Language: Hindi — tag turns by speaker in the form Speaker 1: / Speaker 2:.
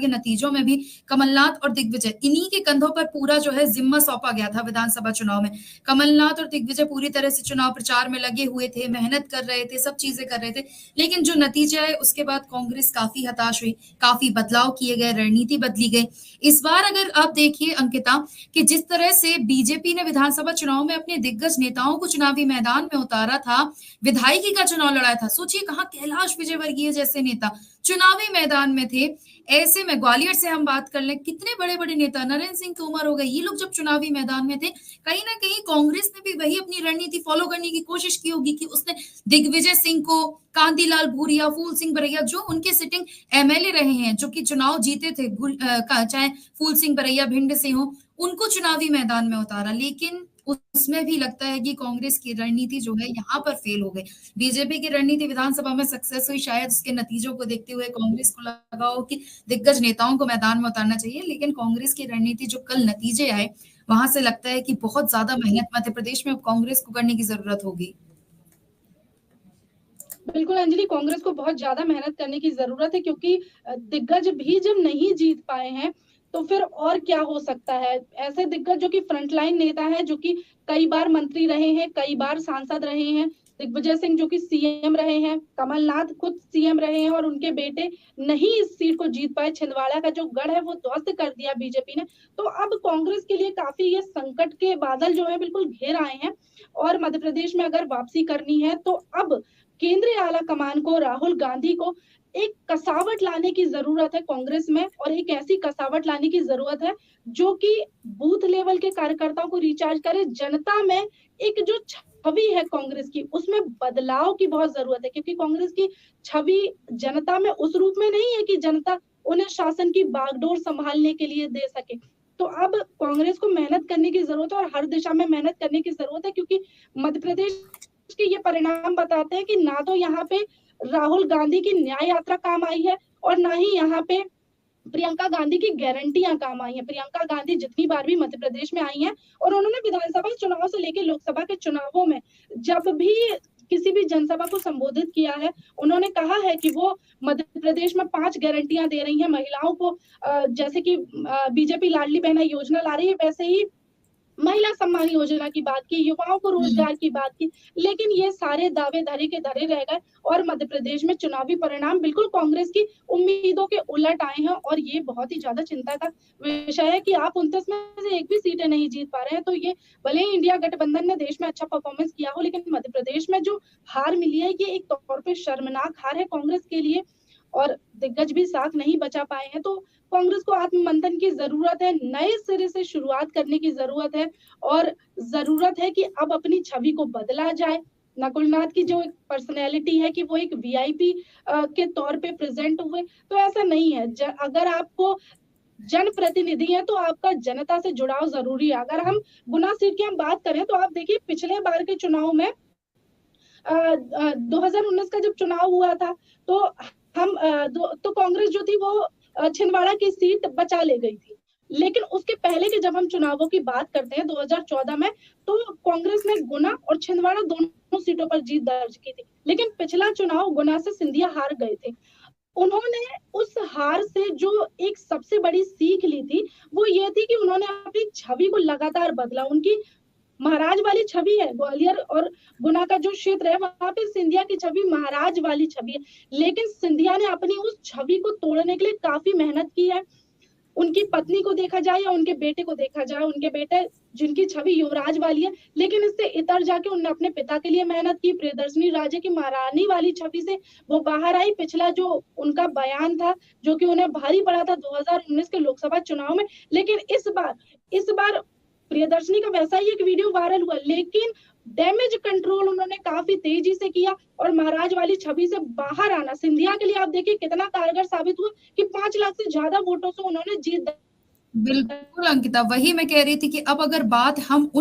Speaker 1: के नतीजों में भी कमलनाथ और दिग्विजय इन्हीं के कंधों पर पूरा जो है जिम्मा सौंपा गया था विधानसभा चुनाव में। कमलनाथ और दिग्विजय पूरी तरह से चुनाव प्रचार में लगे हुए थे, मेहनत कर रहे थे, सब चीजें कर रहे थे, लेकिन जो नतीजा है उसके बाद कांग्रेस काफी हताश हुई, काफी बदलाव किए गए, रणनीति बदली गई। इस बार अगर आप देखिए अंकिता कि जिस तरह से बीजेपी ने विधानसभा चुनाव में अपने दिग्गज नेताओं को चुनावी मैदान में उतारा था, विधायकी का चुनाव लड़ा था, सोचिए कहां कैलाश विजयवर्गीय जैसे नेता चुनावी मैदान में थे। ऐसे में ग्वालियर से हम बात कर लें, कितने बड़े बड़े नेता नरेंद्र सिंह तोमर हो गए, ये लोग जब चुनावी मैदान में थे, कहीं ना कहीं कांग्रेस ने भी वही अपनी रणनीति फॉलो करने की कोशिश की होगी कि उसने दिग्विजय सिंह को, कांतिलाल भूरिया, फूल सिंह बरैया, जो उनके सिटिंग एमएलए रहे हैं, जो कि चुनाव जीते थे, चाहे फूल सिंह बरैया भिंड से हो, उनको चुनावी मैदान में उतारा। लेकिन उसमें भी लगता है कि कांग्रेस की रणनीति जो है यहाँ पर फेल हो गई। बीजेपी की रणनीति विधानसभा में सक्सेस हुई, शायद उसके नतीजों को देखते हुए कांग्रेस को लगा हो कि दिग्गज नेताओं को मैदान में उतारना चाहिए, लेकिन कांग्रेस की रणनीति जो कल नतीजे आए, वहां से लगता है कि बहुत ज्यादा मेहनत मध्य प्रदेश में कांग्रेस को करने की जरूरत होगी।
Speaker 2: बिल्कुल अंजलि, कांग्रेस को बहुत ज्यादा मेहनत करने की जरूरत है, क्योंकि दिग्गज भी जब नहीं जीत पाए हैं तो फिर और क्या हो सकता है। ऐसे दिग्गज जो कि फ्रंटलाइन नेता है, जो कि कई बार मंत्री रहे हैं, कई बार सांसद रहे हैं, दिग्विजय सिंह जो कि सीएम रहे हैं, कमलनाथ खुद सीएम रहे हैं और उनके बेटे नहीं इस सीट को जीत पाए। छिंदवाड़ा का जो गढ़ है वो ध्वस्त कर दिया बीजेपी ने। तो अब कांग्रेस के लिए काफी ये संकट के बादल जो है बिल्कुल घेर आए हैं, और मध्य प्रदेश में अगर वापसी करनी है तो अब केंद्रीय आला कमान को, राहुल गांधी को एक कसावट लाने की जरूरत है कांग्रेस में, और एक ऐसी कसावट लाने की जरूरत है जो कि बूथ लेवल के कार्यकर्ताओं को रिचार्ज करे। जनता में एक जो छवि है कांग्रेस की, उसमें बदलाव की बहुत जरूरत है, क्योंकि कांग्रेस की छवि जनता में उस रूप में नहीं है कि जनता उन्हें शासन की बागडोर संभालने के लिए दे सके। तो अब कांग्रेस को मेहनत करने की जरूरत है, और हर दिशा में मेहनत करने की जरूरत है, क्योंकि मध्य प्रदेश के ये परिणाम बताते हैं कि ना तो यहाँ पे राहुल गांधी की न्याय यात्रा काम आई है, और ना ही यहाँ पे प्रियंका गांधी की गारंटियां काम आई हैं। प्रियंका गांधी जितनी बार भी मध्य प्रदेश में आई हैं, और उन्होंने विधानसभा चुनाव से लेकर लोकसभा के चुनावों में जब भी किसी भी जनसभा को संबोधित किया है, उन्होंने कहा है कि वो मध्य प्रदेश में 5 गारंटियां दे रही हैं महिलाओं को। जैसे कि बीजेपी लाडली बहना योजना ला रही है, वैसे ही महिला सम्मान योजना की बात की, युवाओं को रोजगार की बात की, लेकिन ये सारे दावे धरे के धरे रह गए, और मध्य प्रदेश में चुनावी परिणाम बिल्कुल कांग्रेस की उम्मीदों के उलट आए हैं। और ये बहुत ही ज्यादा चिंता का विषय है कि आप 29 में से एक भी सीटें नहीं जीत पा रहे हैं। तो ये भले ही इंडिया गठबंधन ने देश में अच्छा परफॉर्मेंस किया हो, लेकिन मध्य प्रदेश में जो हार मिली है, ये एक तौर पर शर्मनाक हार है कांग्रेस के लिए, और दिग्गज भी साथ नहीं बचा पाए हैं। तो कांग्रेस को आत्ममंथन की जरूरत है, नए सिरे से शुरुआत करने की जरूरत है, और जरूरत है कि अब अपनी छवि को बदला जाए। नकुल नाथ की जो एक पर्सनैलिटी है कि वो एक वीआईपी के तौर पे प्रेजेंट हुए, तो ऐसा नहीं है। अगर आपको जनप्रतिनिधि है तो आपका जनता से जुड़ाव जरूरी है। अगर हम गुना सीट की हम बात करें तो आप देखिए, पिछले बार के चुनाव में 2019 का जब चुनाव हुआ था, तो हम तो कांग्रेस जो थी वो छिंदवाड़ा की सीट बचा ले गई थी। लेकिन उसके पहले के जब हम चुनावों की बात करते हैं 2014 में, तो कांग्रेस ने गुना और छिंदवाड़ा दोनों सीटों पर जीत दर्ज की थी। लेकिन पिछला चुनाव गुना से सिंधिया हार गए थे। उन्होंने उस हार से जो एक सबसे बड़ी सीख ली थी, वो ये थी कि उन्होंने अपनी छवि को लगातार बदला। उनकी महाराज वाली छवि है, ग्वालियर और गुना का जो क्षेत्र है, वहां पे सिंधिया की छवि महाराज वाली छवि है, लेकिन सिंधिया ने अपनी उस छवि को तोड़ने के लिए काफी मेहनत की है। उनकी पत्नी को देखा जाए या उनके बेटे को देखा जाए, उनके बेटे जिनकी छवि युवराज वाली है, लेकिन इससे इतर जाके उन्होंने अपने पिता के लिए मेहनत की। प्रियदर्शनी राजे की महारानी वाली छवि से वो बाहर आई। पिछला जो उनका बयान था, जो कि उन्हें भारी पड़ा था 2019 के लोकसभा चुनाव में, लेकिन इस बार प्रियदर्शनी का वैसा ही एक वीडियो वायरल हुआ, लेकिन डैमेज कंट्रोल उन्होंने काफी तेजी से किया, और महाराज वाली छवि से बाहर आना सिंधिया के लिए आप देखिए कितना कारगर साबित हुआ कि 5 लाख से ज्यादा वोटों से उन्होंने जीत।
Speaker 1: बिल्कुल अंकिता, वही मैं कह रही थी कि अब अगर बात हम